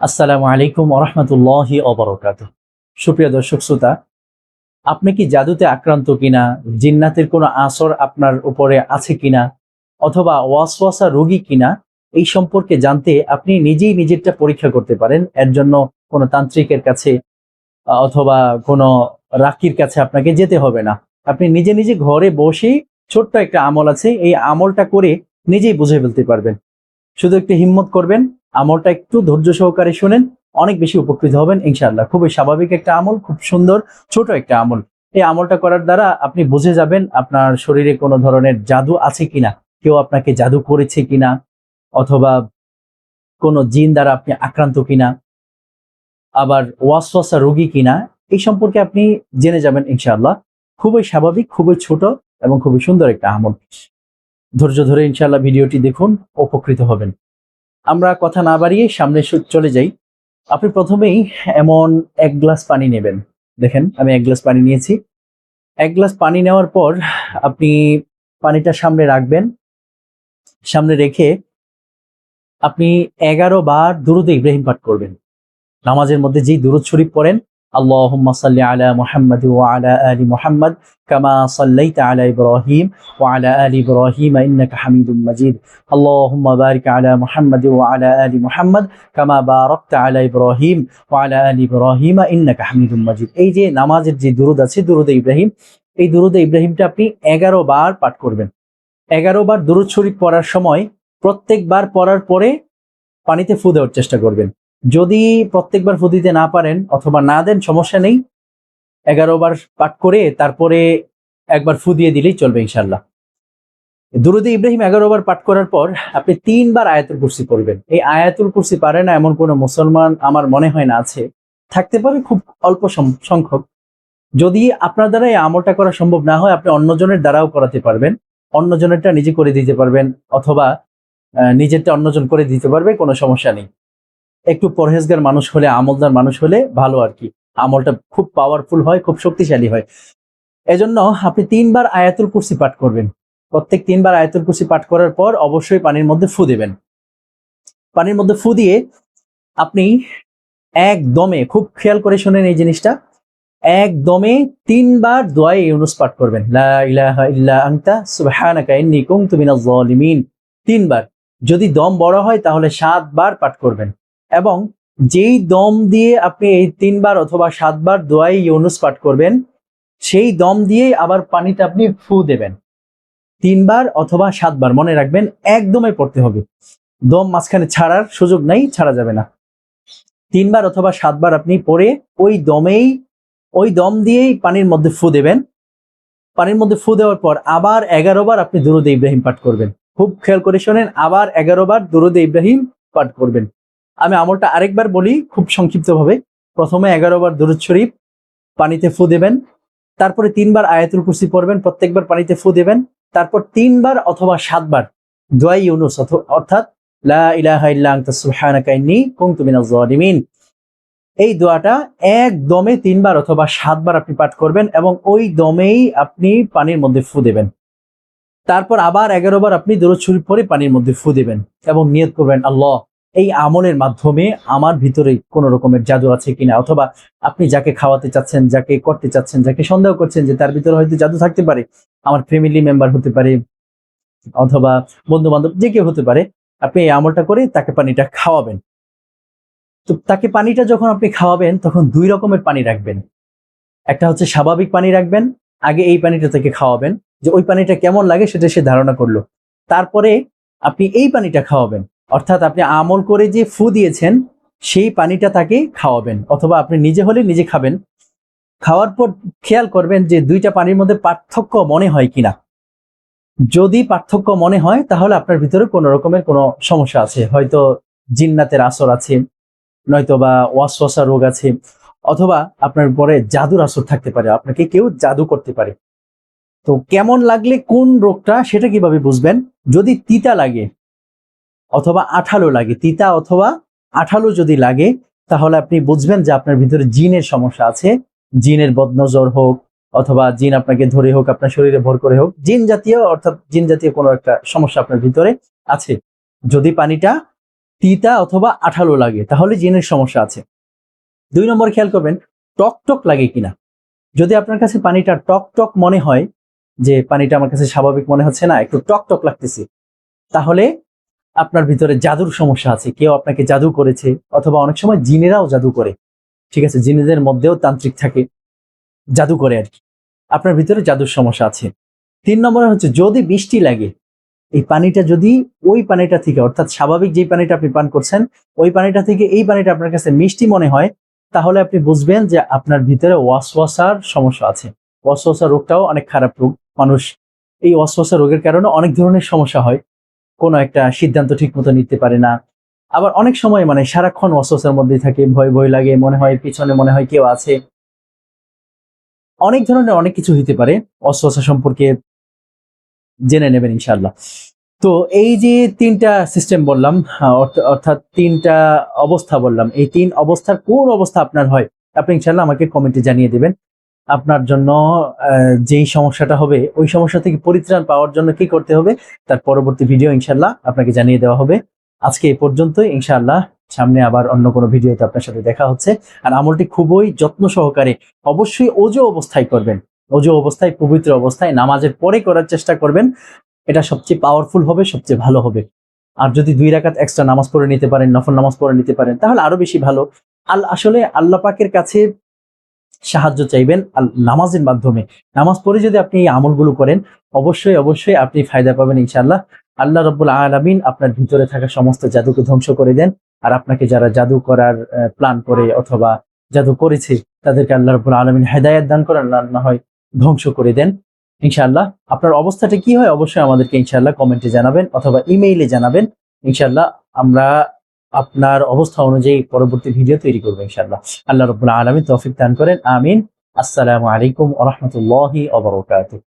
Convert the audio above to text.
আসসালামু আলাইকুম ওরহমতুল্লাহি ওবরাকাতুহ। সুপ্রিয় দর্শক শ্রোতা, আপনি কি জাদুতে আক্রান্ত কিনা, জিন্নাতের কোনো আসর আপনার উপরে আছে কিনা, অথবা ওয়াসওয়াসা রোগী কিনা, এই সম্পর্কে জানতে আপনি নিজেই নিজেরটা পরীক্ষা করতে পারেন। এর জন্য কোনো তান্ত্রিকের কাছে অথবা কোনো রাকির কাছে আপনাকে যেতে হবে না। আপনি নিজে নিজে ঘরে বসেই ছোট্ট একটা আমল আছে, এই আমলটা করে নিজেই বুঝে ফেলতে পারবেন। শুধু একটু হিম্মত করবেন, আমলটা একটু ধৈর্য সহকারে শুনেন, অনেক বেশি উপকৃত হবেন ইনশাআল্লাহ। খুবই স্বাভাবিক একটা আমল, খুব সুন্দর ছোট একটা আমল। এই আমলটা করার দ্বারা আপনি বুঝে যাবেন আপনার শরীরে কোনো ধরনের জাদু আছে কিনা, কেউ আপনাকে জাদু করেছে কিনা, অথবা কোনো জিন দ্বারা আপনি আক্রান্ত কিনা, আবার ওয়াসওয়াসা রোগী কিনা, এই সম্পর্কে আপনি জেনে যাবেন ইনশাআল্লাহ। খুবই স্বাভাবিক, খুবই ছোট এবং খুবই সুন্দর একটা আমল। ধৈর্য ধরে ইনশাআল্লাহ ভিডিওটি দেখুন, উপকৃত হবেন। আমরা কথা না বাড়িয়ে সামনে চলে যাই। আপনি প্রথমেই এমন 1 গ্লাস পানি নেবেন। দেখেন আমি 1 গ্লাস পানি নিয়েছি। 1 গ্লাস পানি নেওয়ার পর আপনি পানিটা সামনে রাখবেন। সামনে রেখে আপনি 11 বার দুরূদ ইব্রাহিম পাঠ করবেন। নামাজের মধ্যে যেই দুরূদ শরীফ পড়েন, আল্লাহুম্মা সাল্লি আলা মুহাম্মাদ ওয়া আলা আলি মুহাম্মাদ কামা সাল্লাইতা আলা ইব্রাহিম ওয়া আলা আলি ইব্রাহিম ইন্নাকা হামিদুম মাজিদ। আল্লাহুম্মা বারিক আলা মুহাম্মাদ ওয়া আলা আলি মুহাম্মাদ কামা বারাকতা আলা ইব্রাহিম ওয়া আলা আলি ইব্রাহিম ইন্নাকা হামিদুম মাজিদ। এই যে নামাজের যে দুরূদ আছে, দুরূদে ইব্রাহিম, এই দুরূদে ইব্রাহিমটা আপনি 11 বার পাঠ করবেন। 11 বার দুরূদ শরীফ পড়ার সময় প্রত্যেকবার পড়ার পরে পানিতে ফু দেওয়ার চেষ্টা করবেন। যদি প্রত্যেকবার ফু দিতে না পারেন অথবা না দেন, সমস্যা নেই। 11 বার পাঠ করে তারপরে একবার ফু দিয়ে দিলেই চলবে ইনশাআল্লাহ। দুরূদে ইব্রাহিম 11 বার পাঠ করার পর আপনি 3 বার আয়াতুল কুরসি পড়বেন। এই আয়াতুল কুরসি পারে না এমন কোনো মুসলমান আমার মনে হয় না আছে। থাকতে পারে খুব অল্প সংখ্যক। যদি আপনার দ্বারা এই আমলটা করা সম্ভব না হয়, আপনি অন্যজনের দ্বারাও করাতে পারবেন। অন্যজনেরটা নিজে করে দিতে পারবেন, অথবা নিজেরটা অন্যজন করে দিতে পারবে, কোনো সমস্যা নেই। একটু পরহেজগার মানুষ হলে, আমলদার মানুষ হলে ভালো আর কি। আমলটা খুব পাওয়ারফুল হয়, খুব শক্তিশালী হয়। এজন্য আপনি 3 বার আয়াতুল কুরসি পাঠ করবেন। প্রত্যেক 3 বার আয়াতুল কুরসি পাঠ করার পর অবশ্যই পানির মধ্যে ফু দেবেন। পানির মধ্যে ফু দিয়ে আপনি একদমে, খুব খেয়াল করে শুনেন এই জিনিসটা, একদমে 3 বার দোয়া ইউনুস পাঠ করবেন। লা ইলাহা ইল্লা আনতা সুবহানাকা ইন্নী কুনতু মিনাজ জালিমিন। 3 বার। যদি দম বড় হয় তাহলে 7 বার পাঠ করবেন। এবং যেই দম দিয়ে আপনি এই 3 বার অথবা 7 বার দোয়া ইউনুস পাঠ করবেন, সেই দম দিয়েই আবার পানিতে আপনি ফু দেবেন। 3 বার অথবা 7 বার, মনে রাখবেন একদমই পড়তে হবে। দম মাঝখানে ছাড়ার সুযোগ নাই, ছাড়া যাবে না। 3 বার অথবা 7 বার আপনি পড়ে ওই দম দিয়েই পানির মধ্যে ফু দেবেন। পানির মধ্যে ফু দেওয়ার পর আবার 11 বার আপনি দুরূদে ইব্রাহিম পাঠ করবেন। খুব খেয়াল করে শোনেন, আবার 11 বার দুরূদে ইব্রাহিম পাঠ করবেন। আমি আমলটা আরেকবার বলি খুব সংক্ষিপ্তভাবে। প্রথমে 11 বার দুরূদ শরীফ পানিতে ফু দেবেন, তারপরে 3 বার আয়াতুল কুরসি পড়বেন, প্রত্যেকবার পানিতে ফু দেবেন, তারপর 3 বার অথবা 7 বার দোয়া ইউনুস, অর্থাৎ লা ইলাহা ইল্লা আনতা সুবহানাকা ইন্নী কুনতু মিনাজ জালিমিন, এই দোয়াটা একদমে 3 বার অথবা 7 বার আপনি পাঠ করবেন এবং ওই দমেই আপনি পানির মধ্যে ফু দেবেন। তারপর আবার 11 বার আপনি দরুদ শরীফ পড়ে পানির মধ্যে ফু দেবেন এবং নিয়ত করবেন, আল্লাহ, এই আমলের মাধ্যমে আমার ভিতরে কোনো রকমের জাদু আছে কিনা, অথবা আপনি যাকে খাওয়াতে চাচ্ছেন, যাকে করতে চাচ্ছেন, যাকে সন্দেহ করছেন যে তার ভিতরে হয়তো জাদু থাকতে পারে, আমার ফ্যামিলি মেম্বার হতে পারে অথবা বন্ধু বান্ধব, যে কেউ হতে পারে, আপনি এই আমলটা করে তাকে পানিটা খাওয়াবেন। তো তাকে পানিটা যখন আপনি খাওয়াবেন তখন 2 রকমের পানি রাখবেন। একটা হচ্ছে স্বাভাবিক পানি রাখবেন, আগে এই পানিটা তাকে খাওয়াবেন, যে ওই পানিটা কেমন লাগে সেটা সে ধারণা করলো। তারপরে আপনি এই পানিটা খাওয়াবেন, অর্থাৎ আপনি আমল করে যে ফু দিয়েছেন সেই পানিটা তাকে খাওয়াবেন, অথবা আপনি নিজে হলে নিজে খাবেন। খাওয়ার পর খেয়াল করবেন যে 2টা পানির মধ্যে পার্থক্য মনে হয় কিনা। যদি পার্থক্য মনে হয় তাহলে আপনার ভিতরে কোনো রকমের কোনো সমস্যা আছে, হয়তো জিন্নাতের আসর আছে, নয়তো বা ওয়াসওয়াসা রোগ আছে, অথবা আপনার উপরে জাদুর আসর থাকতে পারে, আপনাকে কেউ জাদু করতে পারে। তো কেমন লাগলে কোন রোগটা সেটা কিভাবে বুঝবেন? যদি তিতা লাগে অথবা আঠালো লাগে, তিতা অথবা আঠালো যদি লাগে, তাহলে আপনি বুঝবেন যে আপনার ভিতরে জিনের সমস্যা আছে। জিনের বদনজর হোক, অথবা জিন আপনাকে ধরে হোক, আপনার শরীরে ভর করে হোক, জিন জাতীয়, অর্থাৎ জিন জাতীয় কোনো একটা সমস্যা আপনার ভিতরে আছে। যদি পানিটা তিতা অথবা আঠালো লাগে তাহলে জিনের সমস্যা আছে। 2 নম্বর খেয়াল করবেন টক টক লাগে কিনা। যদি আপনার কাছে পানিটা টক টক মনে হয়, যে পানিটা আমার কাছে স্বাভাবিক মনে হচ্ছে না, একটু টক টক লাগতেছে, তাহলে আপনার ভিতরে জাদুর সমস্যা আছে, কেউ আপনাকে জাদু করেছে, অথবা অনেক সময় জিনেরাও জাদু করে। ঠিক আছে, জিনেদের মধ্যেও তান্ত্রিক থাকে, জাদু করে আর কি, আপনার ভিতরে জাদুর সমস্যা আছে। 3 নম্বরে হচ্ছে যদি বৃষ্টি লাগে, এই পানিটা যদি ওই পানিটা থেকে, অর্থাৎ স্বাভাবিক যে পানিটা আপনি পান করছেন ওই পানিটা থেকে এই পানিটা আপনার কাছে মিষ্টি মনে হয়, তাহলে আপনি বুঝবেন যে আপনার ভিতরে ওয়াসওয়াসার সমস্যা আছে। ওয়াসওয়াসা রোগটাও অনেক খারাপ রোগ। মানুষ এই ওয়াসওয়াসা রোগের কারণে অনেক ধরনের সমস্যা হয়, কোনো একটা সিদ্ধান্ত ঠিক মতো নিতে পারে না, আবার অনেক সময় মানে সারাক্ষণ ওয়াসওয়াসার মধ্যেই থাকে, ভয় ভয় লাগে, মনে হয় পিছনে মনে হয় কেউ আছে, অনেক ধরনের অনেক কিছু হইতে পারে। ওয়াসওয়াসা সম্পর্কে জেনে নেবেন ইনশাআল্লাহ। তো এই যে 3টা সিস্টেম বললাম, অর্থাৎ 3টা অবস্থা বললাম, এই 3 অবস্থার কোন অবস্থা আপনার হয় আপনি ইনশাআল্লাহ আমাকে কমেন্টে জানিয়ে দিবেন। আপনার জন্য যেই সমস্যাটা হবে ওই সমস্যা থেকে পরিত্রাণ পাওয়ার জন্য কি করতে হবে তার পরবর্তী ভিডিও ইনশাআল্লাহ আপনাকে জানিয়ে দেওয়া হবে। আজকে এই পর্যন্তই, ইনশাআল্লাহ সামনে আবার অন্য কোনো ভিডিওতে আপনার সাথে দেখা হচ্ছে। আর আমলটি খুবই যত্ন সহকারে অবশ্যই ওযু অবস্থায় করবেন, ওযু অবস্থায়, পবিত্র অবস্থায় নামাজের পরে করার চেষ্টা করবেন, এটা সবচেয়ে পাওয়ারফুল হবে, সবচেয়ে ভালো হবে। আর যদি 2 রাকাত এক্সট্রা নামাজ পড়ে নিতে পারেন, নফল নামাজ পড়ে নিতে পারেন, তাহলে আরো বেশি ভালো। আসলে আল্লাহ পাকের কাছে সাহায্য চাইবেন নামাজের মাধ্যমে। নামাজ পড়ে যদি আপনি এই আমলগুলো করেন, অবশ্যই অবশ্যই আপনি ফায়দা পাবেন ইনশাআল্লাহ। আল্লাহ রাব্বুল আলামিন আপনার ভিতরে থাকা সমস্ত জাদুকে ধ্বংস করে দেন। আর আপনাকে যারা জাদু করার প্ল্যান করে অথবা জাদু করেছে তাদেরকে আল্লাহ রাব্বুল আলামিন হেদায়েত দান করেন, না হয় ধ্বংস করে দেন ইনশাআল্লাহ। আপনার অবস্থাটা কি হয় অবশ্যই আমাদেরকে ইনশাআল্লাহ কমেন্টে জানাবেন অথবা ইমেইলে জানাবেন। ইনশাআল্লাহ আমরা আপনার অবস্থা অনুযায়ী পরবর্তী ভিডিও তৈরি করব ইনশাআল্লাহ। আল্লাহ রাব্বুল আলামিন তৌফিক দান করেন, আমিন। আসসালামু আলাইকুম ওয়া রাহমাতুল্লাহি ওয়া বারাকাতুহু।